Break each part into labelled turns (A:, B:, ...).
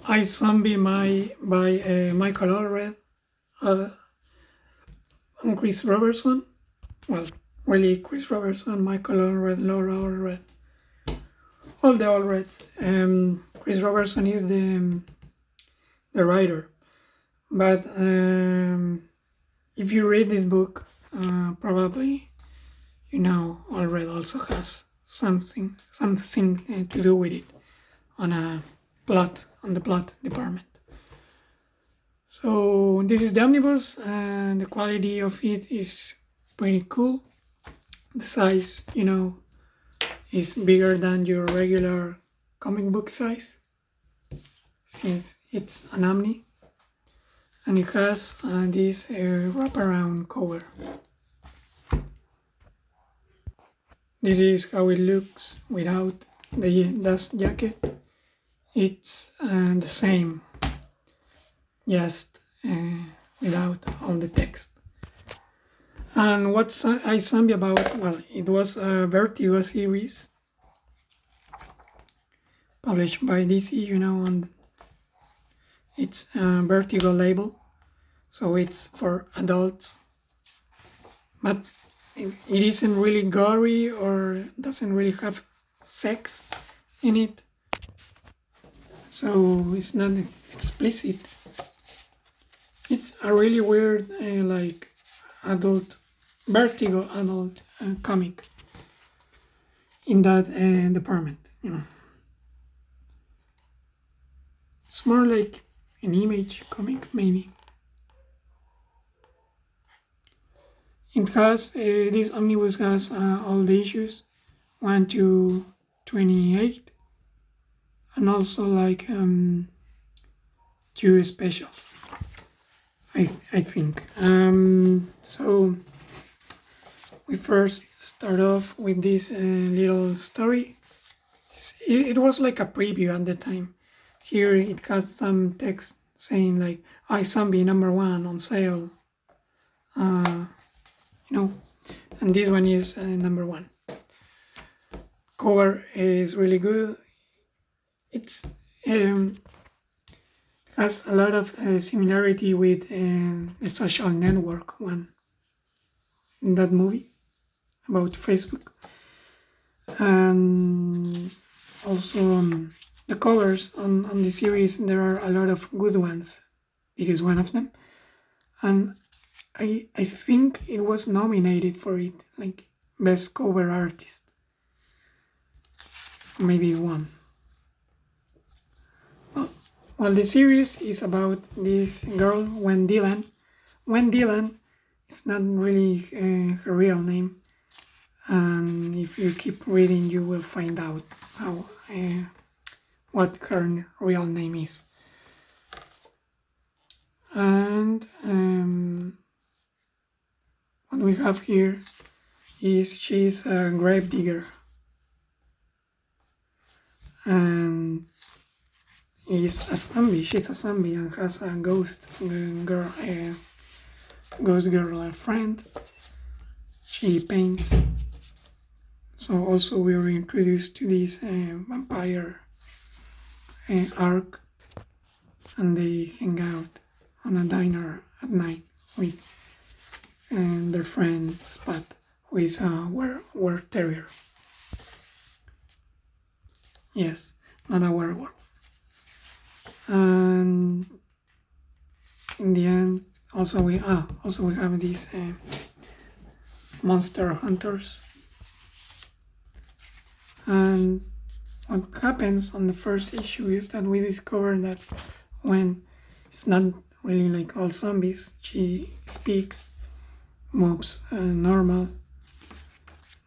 A: Izombie by Michael Allred and Chris Roberson. Well, really, Chris Roberson, Michael Allred, Laura Allred, all the Allreds. Chris Roberson is the writer, but if you read this book, probably Allred also has something to do with it on the plot department. So this is the omnibus, and the quality of it is pretty cool. The size, is bigger than your regular comic book size, since it's an omni, and it has this wraparound cover. This is how it looks without the dust jacket. It's the same, just without all the text. And what's Izombie about? Well, it was a Vertigo series published by DC, and it's a Vertigo label, so it's for adults, but it isn't really gory or doesn't really have sex in it, so it's not explicit. It's a really weird Vertigo adult comic in that department. It's more like an Image comic, maybe. It has this omnibus has all the issues 1 to 28, and also 2 specials, I think. So we first start off with this little story. It was like a preview at the time. Here it has some text saying like Izombie #1 on sale, and this one is #1. Cover is really good. It's has a lot of similarity with the Social Network one in that movie about Facebook, and also the covers on the series. There are a lot of good ones. This is one of them, and I think it was nominated for it, like best cover artist. Maybe won. Well, the series is about this girl, Wen Dillon. Wen Dillon is not really her real name, and if you keep reading, you will find out what her real name is. And what we have here is she's a grave digger, and she's a zombie and has a ghost girl, a friend. She paints. So also we are introduced to this vampire arc, and they hang out on a diner at night with their friend Spot, who is a were terrier. Yes, not a werewolf. And in the end, also we have these monster hunters. And what happens on the first issue is that we discover that when it's not really like all zombies, she speaks, moves normal.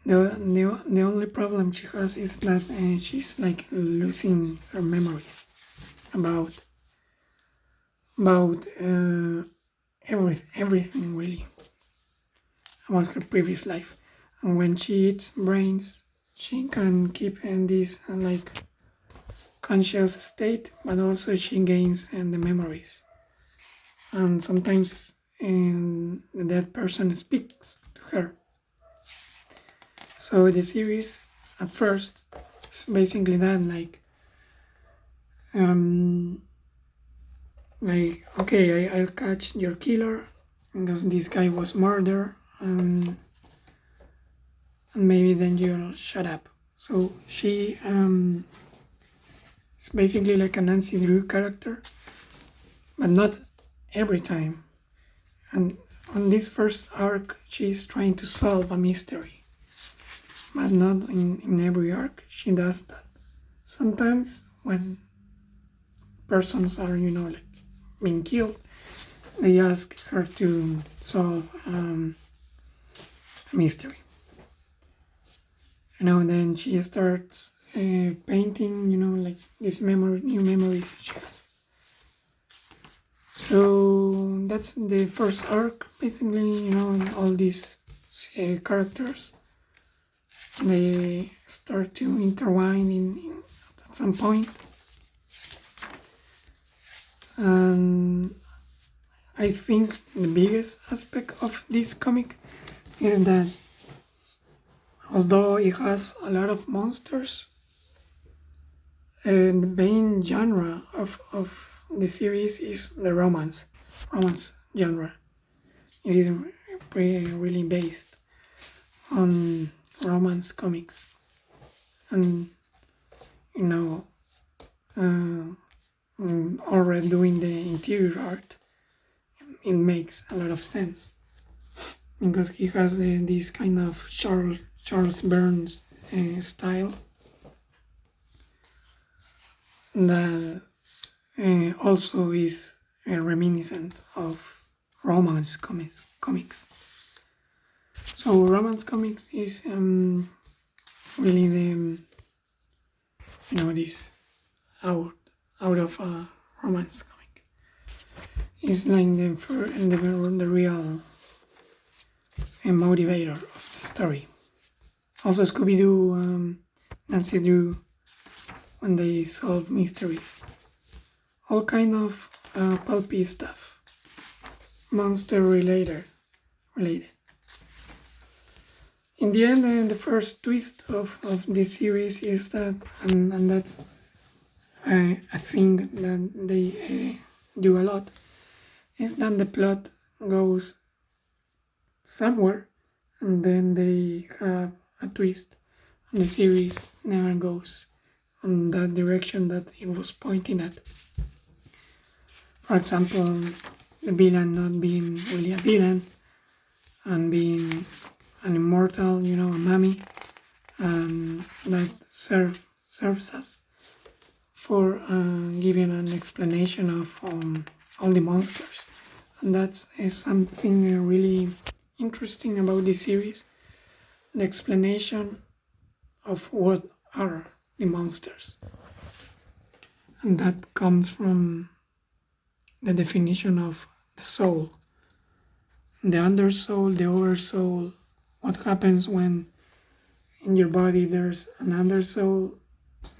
A: The only problem she has is that she's like losing her memories about everything really about her previous life. And when she eats brains, she can keep in this conscious state, but also she gains the memories. And sometimes the dead person speaks to her. So the series at first is basically that, like, okay, I'll catch your killer because this guy was murdered, and maybe then you'll shut up. So she is basically like a Nancy Drew character, but not every time. And on this first arc, she's trying to solve a mystery, but not in every arc she does that. Sometimes when persons are, like being killed, they ask her to solve a mystery. Then she starts painting, like these new memories she has. So that's the first arc, basically. All these characters, they start to intertwine at some point. And I think the biggest aspect of this comic is that although it has a lot of monsters, the main genre of the series is the romance genre. It is really based on romance comics, and Allred doing the interior art, it makes a lot of sense because he has this kind of Charles Burns style that also is reminiscent of romance comics. So romance comics is really the this out of a romance comic. It's like the real motivator of the story. Also, Scooby-Doo, Nancy Drew, when they solve mysteries, all kind of pulpy stuff, monster related. In the end, the first twist of this series is that, and that's a thing that they do a lot, is that the plot goes somewhere and then they have a twist, and the series never goes in that direction that it was pointing at. For example, the villain not being really a villain and being an immortal, a mummy, and that serves us for giving an explanation of all the monsters. And that's something really interesting about this series, the explanation of what are the monsters. And that comes from the definition of the soul, the undersoul, the oversoul, what happens when in your body there's an undersoul,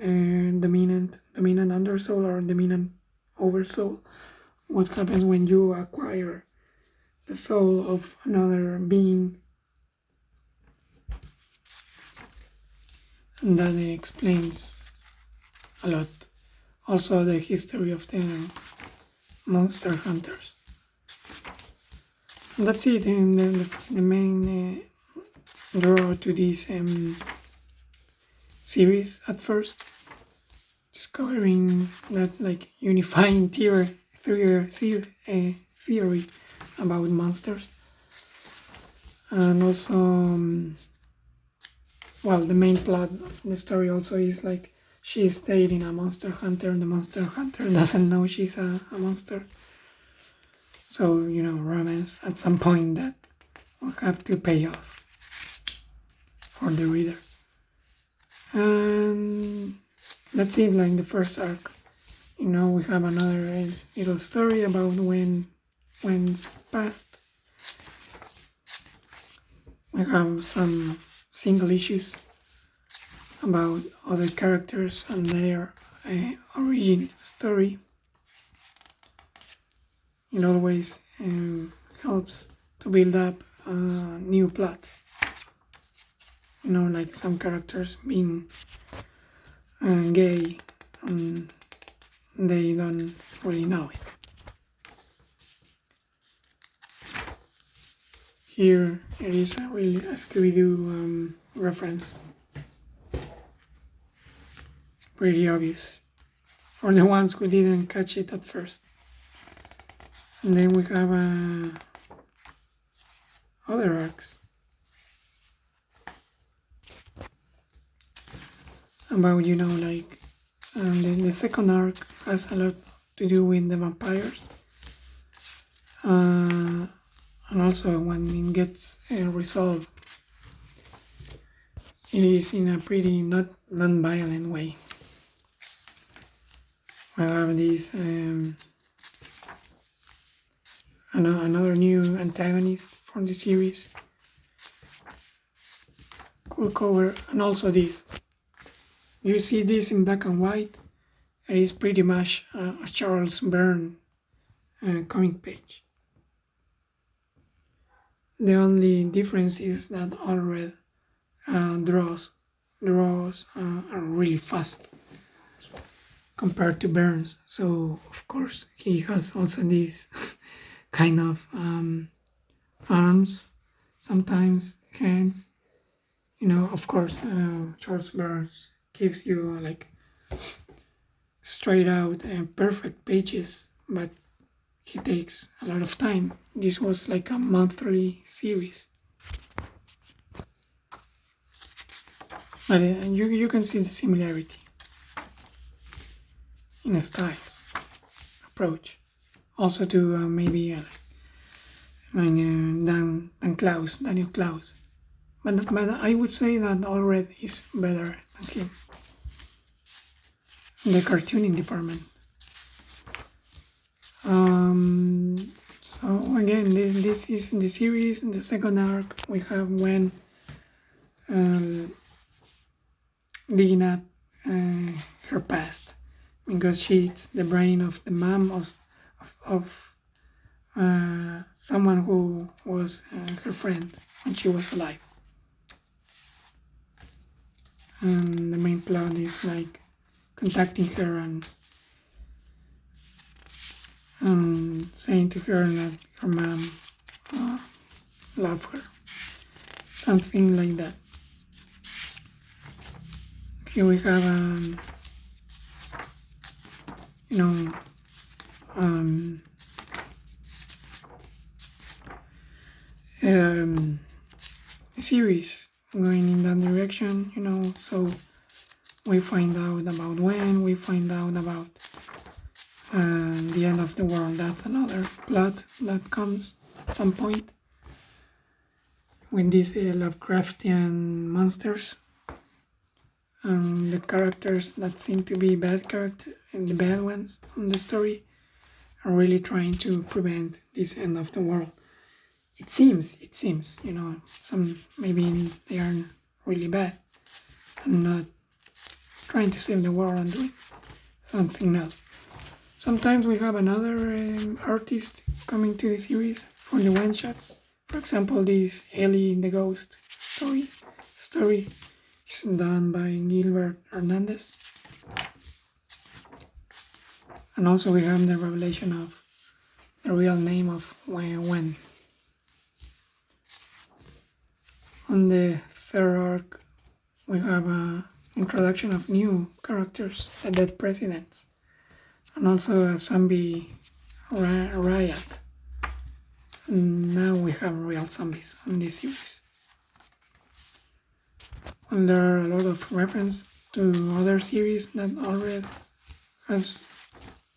A: dominant undersoul or dominant oversoul. What happens when you acquire the soul of another being? And that explains a lot. Also the history of the monster hunters. And that's it, and the main draw to this series at first, discovering that like unifying theory about monsters, and also the main plot of the story also is like she's dating a monster hunter and the monster hunter doesn't know she's a monster. So, romance at some point that will have to pay off for the reader. And that's it, like the first arc. We have another little story about when's past. We have some single issues about other characters and their origin story. It always helps to build up new plots. Like some characters being gay and they don't really know it. Here it is a really a Scooby-Doo reference. Pretty obvious for the ones who didn't catch it at first. And then we have other arcs about, you know, like the second arc has a lot to do with the vampires. And also when it gets resolved, it is in a pretty non-violent way. I have this another new antagonist from the series. Cool cover, and also this. You see this in black and white. It is pretty much a Charles Byrne comic page. The only difference is that Allred draws are really fast compared to Burns. So of course he has also these kind of arms, sometimes hands. You know, of course, Charles Burns gives you like straight out perfect pages, but he takes a lot of time. This was like a monthly series. But you can see the similarity in the styles, approach. Also to maybe Daniel Klaus. But I would say that Allred is better than him in the cartooning department. So again, this is in the series. In the second arc, we have Gwen digging up her past because she's the brain of the mom of someone who was her friend when she was alive. And the main plot is like contacting her and saying to her that her mom loved her. Something like that. Here we have a series going in that direction, you know, so we find out about when, we find out about the end of the world. That's another plot that comes at some point with these Lovecraftian monsters. The characters that seem to be bad characters and the bad ones in the story are really trying to prevent this end of the world. It seems, you know, some maybe they are really bad and not trying to save the world and doing something else. Sometimes we have another artist coming to the series for the one shots. For example, this Ellie the Ghost story is done by Gilbert Hernandez. And also we have the revelation of the real name of Wen. On the third arc, we have an introduction of new characters, the Dead Presidents, and also a zombie riot. And now we have real zombies on this series. And there are a lot of references to other series that Allred has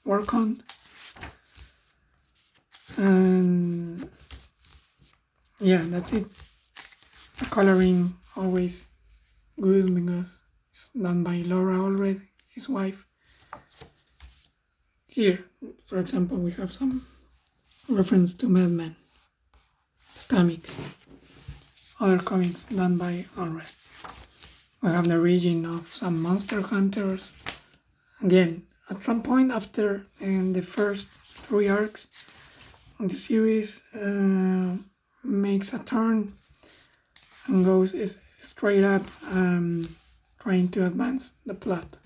A: worked on. And yeah, that's it. The coloring always good because it's done by Laura Allred, his wife. Here, for example, we have some reference to Mad Men comics, other comics done by Allred. We have the region of some monster hunters. Again, at some point after the first 3 arcs, the series makes a turn and goes straight up trying to advance the plot.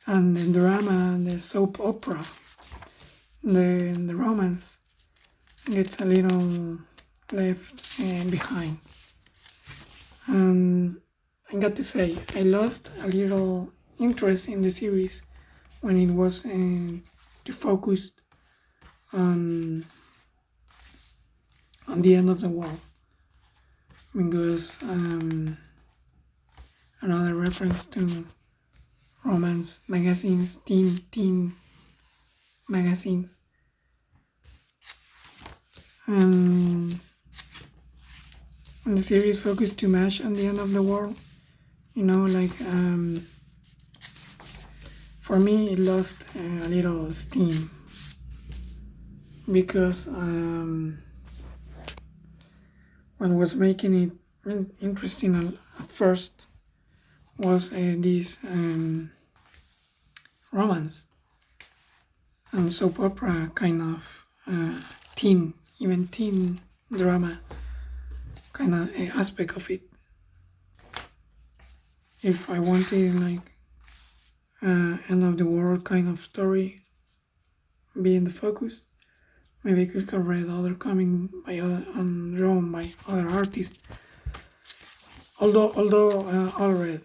A: And the drama, the soap opera, the romance gets a little left behind. And I got to say, I lost a little interest in the series when it was too focused on the end of the world, because another reference to romance magazines, teen magazines, and the series focused too much on the end of the world. For me, it lost a little steam, because what was making it interesting at first was this romance and soap opera kind of teen drama kind of aspect of it. If I wanted end of the world kind of story be in the focus, maybe I could have read other comic drawn by other artists. Although Allred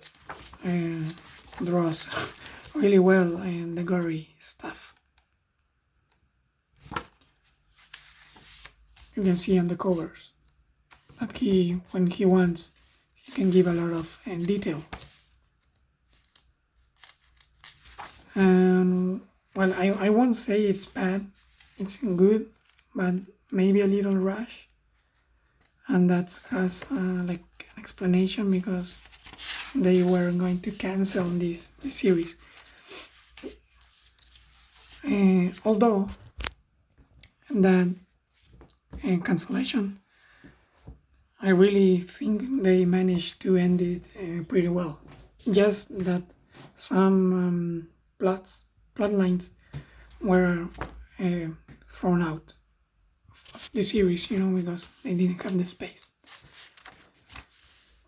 A: draws really well in the gory stuff. You can see on the covers that when he wants, he can give a lot of detail. And well, I won't say it's bad, it's good, but maybe a little rush, and that has like an explanation, because they were going to cancel this series. Although that cancellation, I really think they managed to end it pretty well. Just that some plot lines were thrown out of the series, because they didn't have the space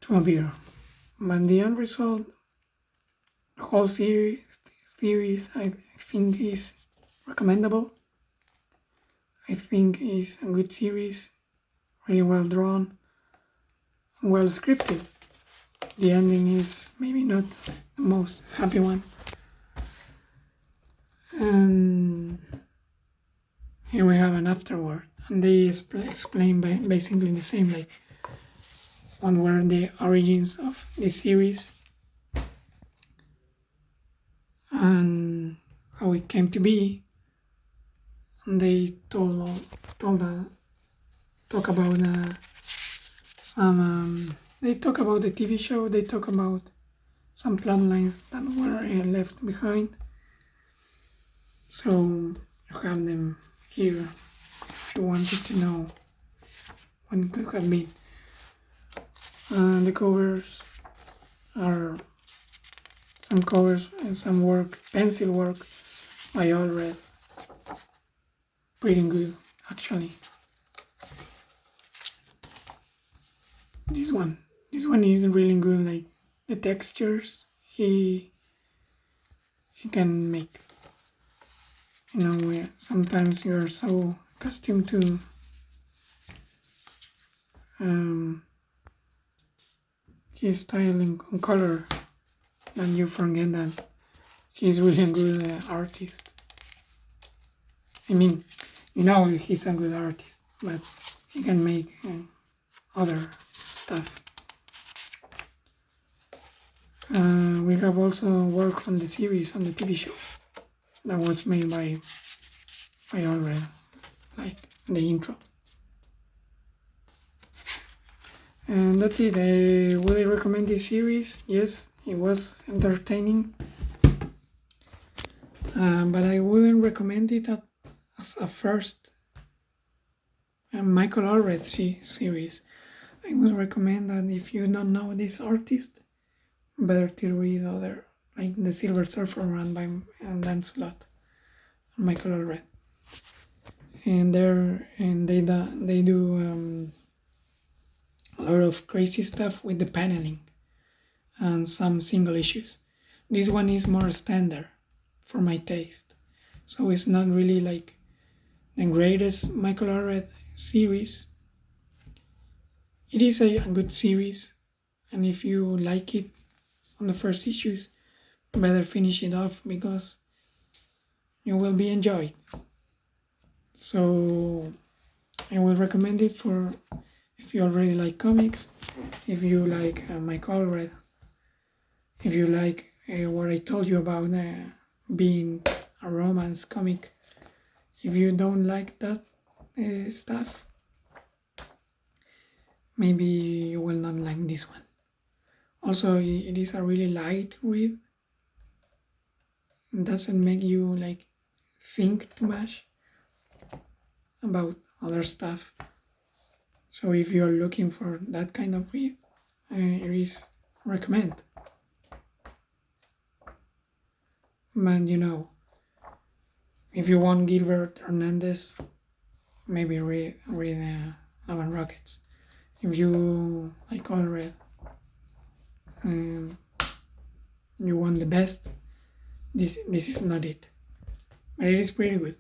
A: to appear. But the end result, the whole series, I think is recommendable. I think it's a good series, really well drawn, well scripted. The ending is maybe not the most happy one. And here we have an afterword, and they explain basically the same, like what were the origins of this series and how it came to be. And they talk about they talk about the TV show, they talk about some plot lines that were left behind. So you have them here if you wanted to know what it could have been. The covers are some covers and some work, pencil work by Allred. Pretty good, actually. This one is really good. Like the textures he can make. Sometimes you're so accustomed to his styling on color that you forget that he's really a good artist. I mean, he's a good artist, but he can make other stuff. We have also worked on the series, on the TV show that was made by Allred, like the intro. And that's it. Would I recommend this series? Yes, it was entertaining, but I wouldn't recommend it as a first Michael Allred series. I would recommend that if you don't know this artist, better to read other, like The Silver Surfer run by Lancelot and Michael Allred. And they do a lot of crazy stuff with the paneling and some single issues. This one is more standard for my taste, so it's not really like the greatest Michael Allred series, it is a good series, and if you like it on the first issues, better finish it off because you will be enjoyed. So I will recommend it for if you already like comics, if you like Mike Allred, if you like what I told you about being a romance comic. If you don't like that stuff, maybe you will not like this one. Also, it is a really light read. It doesn't make you like think too much about other stuff. So if you're looking for that kind of read, it is recommend. But if you want Gilbert Hernandez, maybe read Love and Rockets. If you like Allred, you want the best, this is not it. But it is pretty good.